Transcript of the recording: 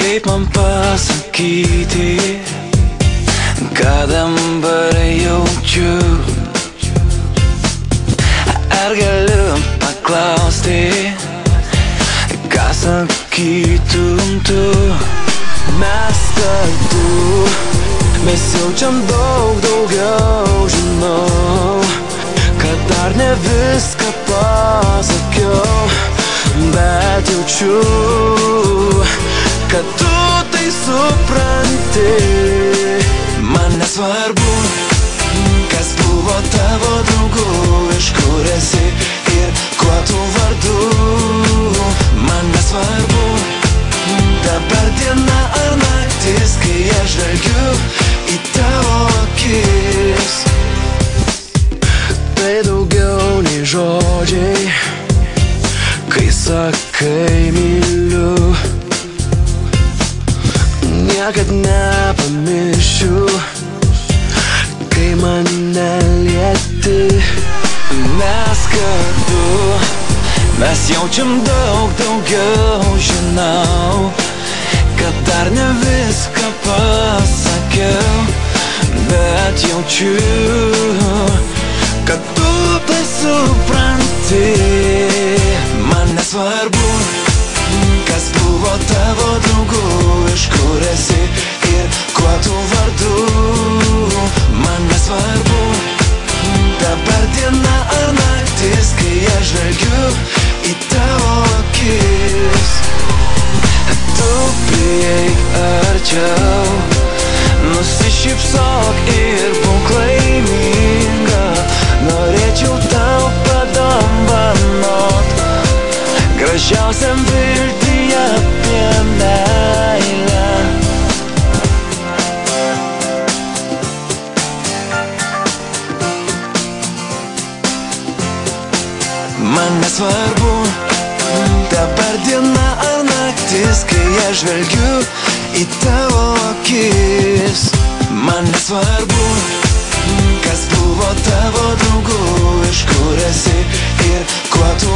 Kaip man pasakyti, ką dabar jaučiu? Ar galiu paklausti, ką sakytum tu? Mes kartu, mes jaučiam daug daugiau, žinau, kad dar ne viską pasakiau, bet jaučiu, kad tu tai supranti. Man nesvarbu, kas buvo tavo draugu, iš kur esi ir kuo tu vardu. Man nesvarbu, dabar diena ar naktis, kai aš žvelgiu į tavo akis. Tai daugiau nei žodžiai, kai sakai myliu. Niekad nepamiršiu, kai mane lieti. Mes kartu, mes jaučiam daug daugiau, žinau, kad dar ne viską pasakiau, bet jaučiu, kad tu tai supranti. Man nesvarbu, kas buvo tavo draugu, iš kur esi ir kuo tu vardu. Man nesvarbu, dabar diena ar naktis, kai aš žvelgiu į tavo akis. Tu prieik arčiau, nusišypsok ir būk laiminga. Norėčiau tau padovanot gražiausiam viltyje apie meilę. Man nesvarbu, dabar diena ar naktis, kai aš žvelgiu į tavo akis. Man nesvarbu, kas buvo tavo draugu, iš kur esi ir kuo tu